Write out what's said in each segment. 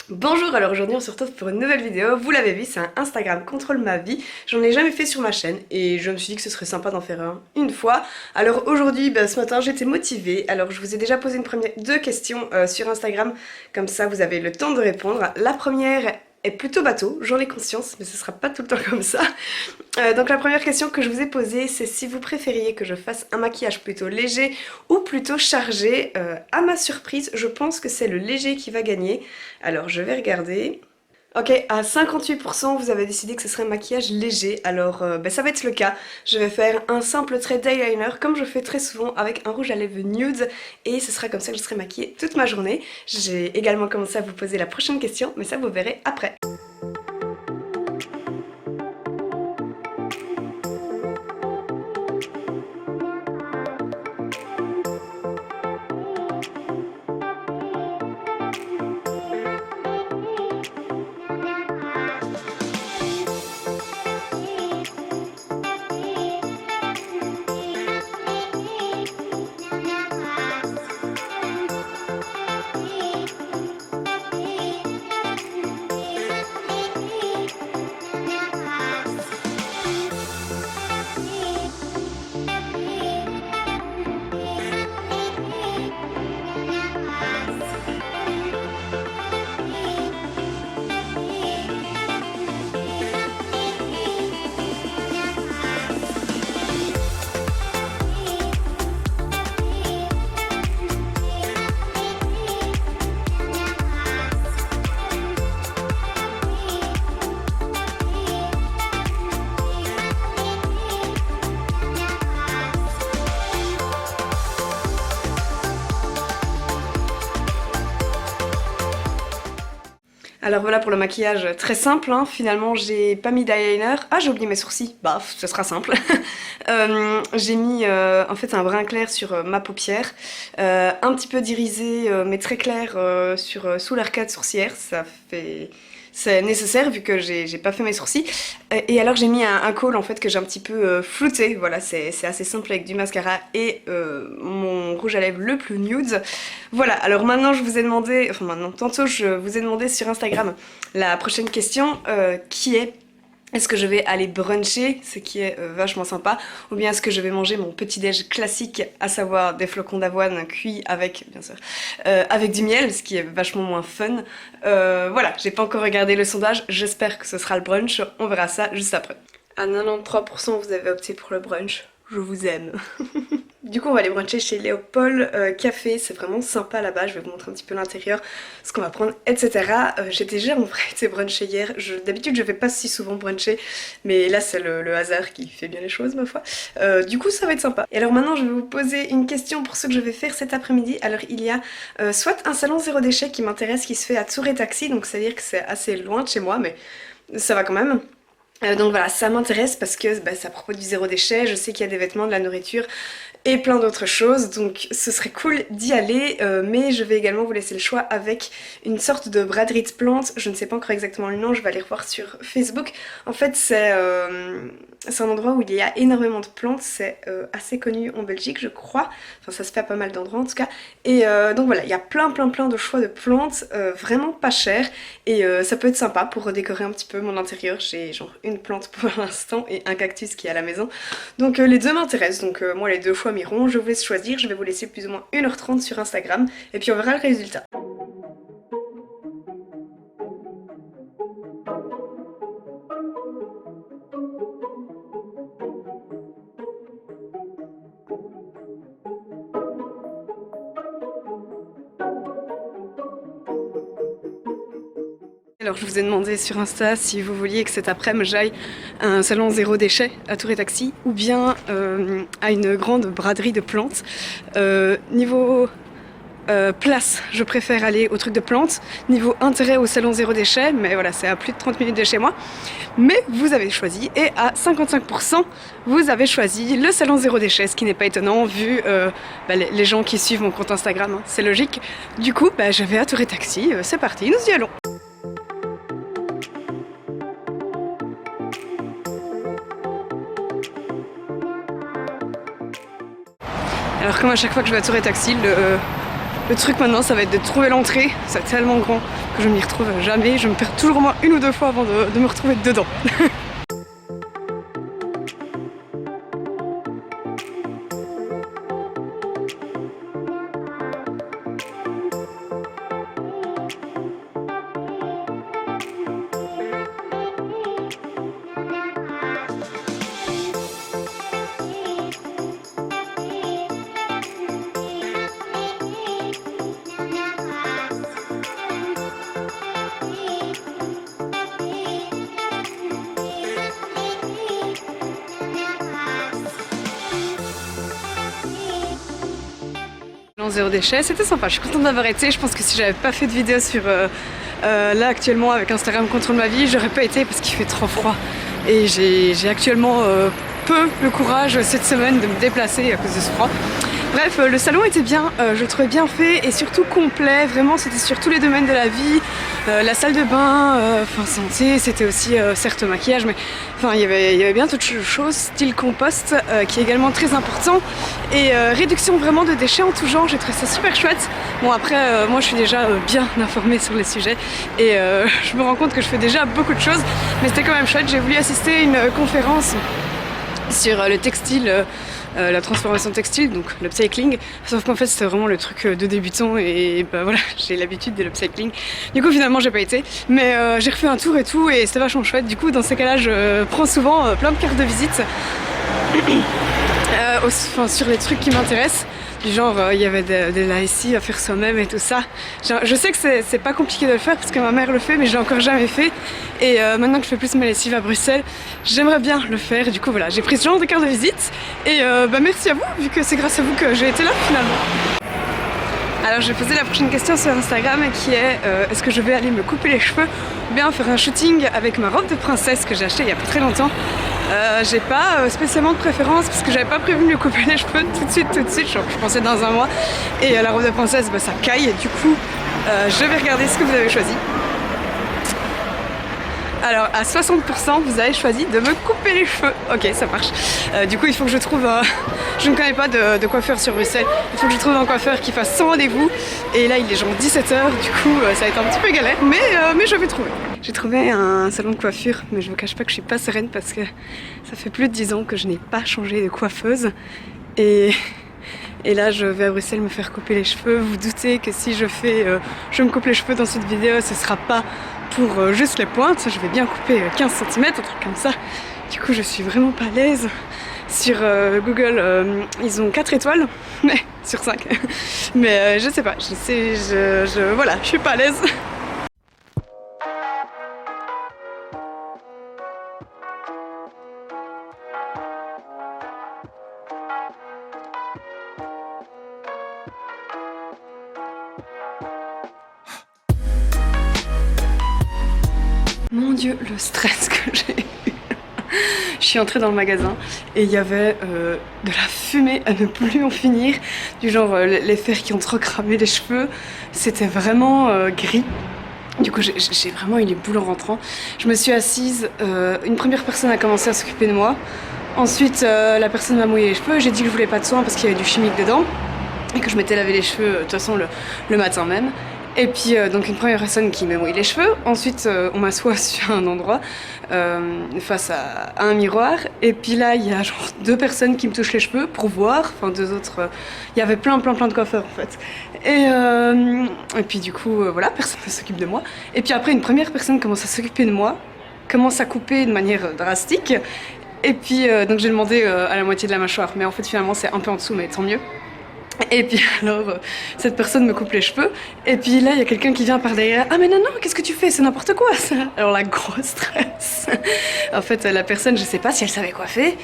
Bonjour, alors aujourd'hui on se retrouve pour une nouvelle vidéo, vous l'avez vu, c'est un Instagram contrôle ma vie, j'en ai jamais fait sur ma chaîne et je me suis dit que ce serait sympa d'en faire un une fois. Alors aujourd'hui, ce matin j'étais motivée, alors je vous ai déjà posé deux questions sur Instagram, comme ça vous avez le temps de répondre. La première est plutôt bateau, j'en ai conscience, mais ce sera pas tout le temps comme ça. Donc la première question que je vous ai posée, c'est si vous préfériez que je fasse un maquillage plutôt léger ou plutôt chargé. À ma surprise, je pense que c'est le léger qui va gagner. Alors je vais regarder. Ok, à 58%, vous avez décidé que ce serait un maquillage léger, alors ça va être le cas. Je vais faire un simple trait d'eyeliner, comme je fais très souvent, avec un rouge à lèvres nude, et ce sera comme ça que je serai maquillée toute ma journée. J'ai également commencé à vous poser la prochaine question, mais ça vous verrez après. Alors voilà pour le maquillage très simple, hein. Finalement j'ai pas mis d'eyeliner. Ah, j'ai oublié mes sourcils, bah ce sera simple. J'ai mis en fait un brun clair sur ma paupière, un petit peu d'irisé mais très clair sous l'arcade sourcilière, c'est nécessaire vu que j'ai pas fait mes sourcils. Et alors j'ai mis un col en fait que j'ai un petit peu flouté, voilà, c'est assez simple avec du mascara et mon rouge à lèvres le plus nude. Voilà, alors maintenant je vous ai demandé, enfin maintenant, tantôt je vous ai demandé sur Instagram la prochaine question qui est-ce que je vais aller bruncher, ce qui est vachement sympa, ou bien est-ce que je vais manger mon petit-déj classique, à savoir des flocons d'avoine cuits avec, bien sûr, avec du miel, ce qui est vachement moins fun. Voilà, j'ai pas encore regardé le sondage, j'espère que ce sera le brunch, on verra ça juste après. À 93%, vous avez opté pour le brunch. Je vous aime. Du coup on va aller bruncher chez Léopold Café, c'est vraiment sympa là-bas, je vais vous montrer un petit peu l'intérieur, ce qu'on va prendre, etc. J'étais déjà en vrai été bruncher hier, d'habitude je vais pas si souvent bruncher, mais là c'est le hasard qui fait bien les choses ma foi. Du coup ça va être sympa. Et alors maintenant je vais vous poser une question pour ce que je vais faire cet après-midi. Alors il y a soit un salon zéro déchet qui m'intéresse, qui se fait à Tour et Taxi, donc c'est à dire que c'est assez loin de chez moi, mais ça va quand même. Donc voilà, ça m'intéresse parce que c'est à propos du zéro déchet, je sais qu'il y a des vêtements, de la nourriture et plein d'autres choses, donc ce serait cool d'y aller, mais je vais également vous laisser le choix avec une sorte de braderie de plantes, je ne sais pas encore exactement le nom, je vais aller revoir sur Facebook. En fait c'est un endroit où il y a énormément de plantes, c'est assez connu en Belgique je crois, enfin ça se fait à pas mal d'endroits en tout cas, et donc voilà, il y a plein de choix de plantes, vraiment pas cher, et ça peut être sympa pour redécorer un petit peu mon intérieur. J'ai genre une plante pour l'instant et un cactus qui est à la maison. Donc les deux m'intéressent, donc moi les deux choix m'iront, je vous laisse choisir, je vais vous laisser plus ou moins 1h30 sur Instagram et puis on verra le résultat. Alors je vous ai demandé sur Insta si vous vouliez que cet après-midi j'aille à un salon zéro déchet à Tour et Taxi ou bien à une grande braderie de plantes. Niveau place, je préfère aller au truc de plantes. Niveau intérêt au salon zéro déchet, mais voilà, c'est à plus de 30 minutes de chez moi. Mais vous avez choisi, et à 55%, vous avez choisi le salon zéro déchet, ce qui n'est pas étonnant vu les gens qui suivent mon compte Instagram, hein, c'est logique. Du coup, je vais à Tour et Taxi, c'est parti, nous y allons. Alors comme à chaque fois que je vais à Tour et Taxi, Le truc maintenant, ça va être de trouver l'entrée. C'est tellement grand que je m'y retrouve jamais. Je me perds toujours au moins une ou deux fois avant de me retrouver dedans. Zéro déchet, c'était sympa, je suis contente d'avoir été. Je pense que si j'avais pas fait de vidéo sur là actuellement avec Instagram contrôle ma vie, j'aurais pas été parce qu'il fait trop froid et j'ai actuellement peu le courage cette semaine de me déplacer à cause de ce froid. Bref, le salon était bien, je le trouvais bien fait et surtout complet, vraiment c'était sur tous les domaines de la vie, la salle de bain, enfin santé, c'était aussi certes maquillage, mais enfin il y avait bien d'autres choses, style compost qui est également très important et réduction vraiment de déchets en tout genre, j'ai trouvé ça super chouette. Bon après moi je suis déjà bien informée sur les sujets et je me rends compte que je fais déjà beaucoup de choses, mais c'était quand même chouette. J'ai voulu assister à une conférence sur le textile, la transformation textile, donc l'upcycling, sauf qu'en fait c'était vraiment le truc de débutant et bah voilà, j'ai l'habitude de l'upcycling. Du coup finalement j'ai pas été, mais j'ai refait un tour et tout et c'était vachement chouette. Du coup dans ces cas-là je prends souvent plein de cartes de visite sur les trucs qui m'intéressent. Du genre il y avait des lessives à faire soi-même et tout ça. Je sais que c'est pas compliqué de le faire parce que ma mère le fait, mais je l'ai encore jamais fait. Et maintenant que je fais plus mes lessives à Bruxelles, j'aimerais bien le faire. Du coup voilà, j'ai pris ce genre de carte de visite. Et bah merci à vous, vu que c'est grâce à vous que j'ai été là finalement. Alors je vais poser la prochaine question sur Instagram qui est est-ce que je vais aller me couper les cheveux ou bien faire un shooting avec ma robe de princesse que j'ai achetée il y a pas très longtemps. J'ai pas spécialement de préférence parce que j'avais pas prévu de me couper les cheveux tout de suite, genre, je pensais dans un mois et la robe de princesse bah, ça caille et du coup je vais regarder ce que vous avez choisi. Alors à 60% vous avez choisi de me couper les cheveux. Ok, ça marche. Du coup il faut que je trouve je ne connais pas de coiffeur sur Bruxelles. Il faut que je trouve un coiffeur qui fasse sans rendez-vous. Et là il est genre 17h, du coup ça va être un petit peu galère, mais je vais trouver. J'ai trouvé un salon de coiffure, mais je vous cache pas que je suis pas sereine parce que ça fait plus de 10 ans que je n'ai pas changé de coiffeuse. Et là je vais à Bruxelles me faire couper les cheveux. Vous doutez que si je me coupe les cheveux dans cette vidéo, ce sera pas pour juste les pointes, je vais bien couper 15 cm, un truc comme ça. Du coup je suis vraiment pas à l'aise. Sur Google ils ont 4 étoiles mais sur 5. Mais je sais pas, voilà, je suis pas à l'aise. Mon Dieu, le stress que j'ai eu. Je suis entrée dans le magasin et il y avait de la fumée à ne plus en finir. Du genre les fers qui ont trop cramé les cheveux. C'était vraiment gris. Du coup j'ai vraiment eu les boules en rentrant. Je me suis assise, une première personne a commencé à s'occuper de moi. Ensuite la personne m'a mouillé les cheveux. J'ai dit que je voulais pas de soin parce qu'il y avait du chimique dedans. Et que je m'étais lavé les cheveux de toute façon le matin même. Et puis donc une première personne qui m'a mouillé les cheveux, ensuite on m'assoit sur un endroit face à un miroir et puis là il y a genre 2 personnes qui me touchent les cheveux pour voir, enfin 2 autres, il y avait plein de coiffeurs en fait. Et puis du coup voilà, personne ne s'occupe de moi. Et puis après une première personne commence à s'occuper de moi, commence à couper de manière drastique et puis donc j'ai demandé à la moitié de la mâchoire, mais en fait finalement c'est un peu en dessous, mais tant mieux. Et puis alors cette personne me coupe les cheveux et puis là il y a quelqu'un qui vient par derrière. Ah mais non qu'est-ce que tu fais, c'est n'importe quoi ça. Alors la grosse stress. En fait la personne je sais pas si elle savait coiffer.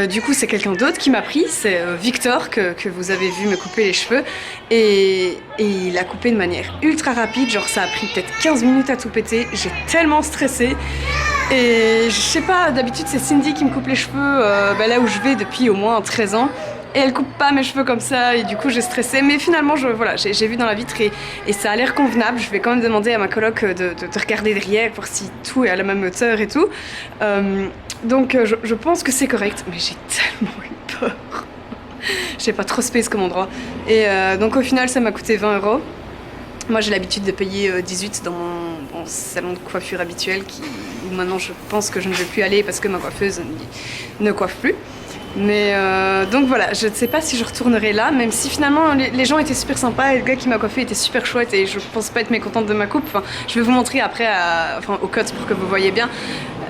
Du coup c'est quelqu'un d'autre qui m'a pris, c'est Victor que vous avez vu me couper les cheveux et il a coupé de manière ultra rapide, genre ça a pris peut-être 15 minutes à tout péter. J'ai tellement stressé. Et je sais pas, d'habitude c'est Cindy qui me coupe les cheveux là où je vais depuis au moins 13 ans. Et elle coupe pas mes cheveux comme ça et du coup j'ai stressé, mais finalement voilà, j'ai vu dans la vitre et ça a l'air convenable. Je vais quand même demander à ma coloc de regarder derrière pour si tout est à la même hauteur et tout. Donc je pense que c'est correct, mais j'ai tellement eu peur. J'ai pas trop space comme endroit. Et donc au final ça m'a coûté 20 €. Moi j'ai l'habitude de payer 18 dans mon salon de coiffure habituel où maintenant je pense que je ne vais plus aller parce que ma coiffeuse ne coiffe plus. Mais donc voilà, je ne sais pas si je retournerai là, même si finalement les gens étaient super sympas et le gars qui m'a coiffé était super chouette et je pense pas être mécontente de ma coupe. Enfin, je vais vous montrer après au cut pour que vous voyez bien.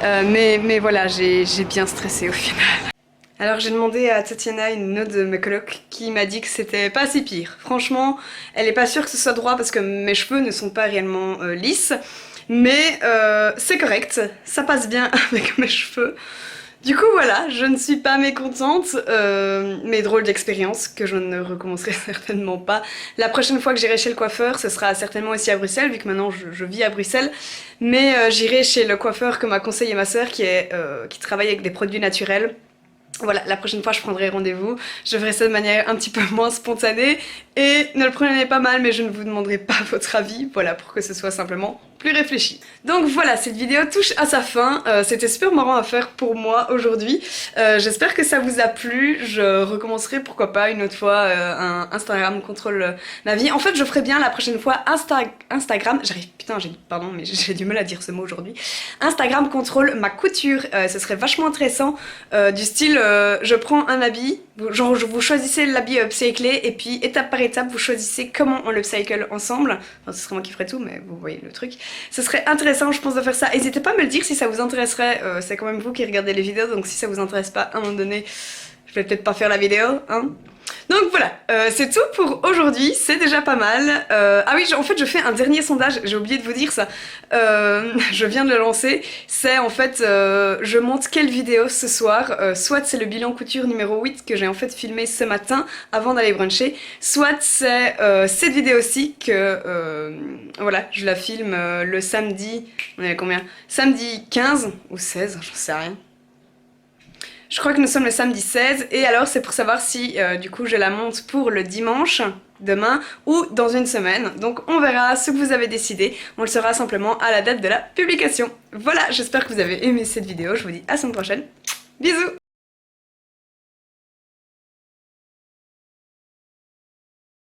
Mais voilà, j'ai bien stressé au final. Alors j'ai demandé à Tatiana, une autre de mes colocs, qui m'a dit que c'était pas si pire. Franchement, elle est pas sûre que ce soit droit parce que mes cheveux ne sont pas réellement lisses. Mais c'est correct, ça passe bien avec mes cheveux. Du coup voilà, je ne suis pas mécontente, mais drôle d'expérience que je ne recommencerai certainement pas. La prochaine fois que j'irai chez le coiffeur, ce sera certainement ici à Bruxelles, vu que maintenant je vis à Bruxelles. Mais j'irai chez le coiffeur que m'a conseillé ma soeur qui travaille avec des produits naturels. Voilà, la prochaine fois je prendrai rendez-vous, je ferai ça de manière un petit peu moins spontanée et ne le prenez pas mal mais je ne vous demanderai pas votre avis, voilà, pour que ce soit simplement plus réfléchi. Donc voilà, cette vidéo touche à sa fin, c'était super marrant à faire pour moi aujourd'hui, j'espère que ça vous a plu, je recommencerai pourquoi pas une autre fois un Instagram contrôle ma vie. En fait je ferai bien la prochaine fois Instagram, pardon mais j'ai du mal à dire ce mot aujourd'hui, Instagram contrôle ma couture, ce serait vachement intéressant, du style je prends un habit, genre vous choisissez l'habit upcyclé et puis étape par étape vous choisissez comment on l'upcycle ensemble. Enfin ce serait moi qui ferais tout mais vous voyez le truc. Ce serait intéressant je pense de faire ça. N'hésitez pas à me le dire si ça vous intéresserait, c'est quand même vous qui regardez les vidéos donc si ça vous intéresse pas à un moment donné je vais peut-être pas faire la vidéo hein. Donc voilà, c'est tout pour aujourd'hui, c'est déjà pas mal. Ah oui, en fait je fais un dernier sondage, j'ai oublié de vous dire ça, je viens de le lancer, c'est en fait, je monte quelle vidéo ce soir, soit c'est le bilan couture numéro 8 que j'ai en fait filmé ce matin avant d'aller bruncher, soit c'est cette vidéo-ci que, voilà, je la filme le samedi, on est à combien? Samedi 15 ou 16, j'en sais rien. Je crois que nous sommes le samedi 16 et alors c'est pour savoir si du coup je la monte pour le dimanche, demain ou dans une semaine. Donc on verra ce que vous avez décidé, on le saura simplement à la date de la publication. Voilà, j'espère que vous avez aimé cette vidéo, je vous dis à la semaine prochaine. Bisous!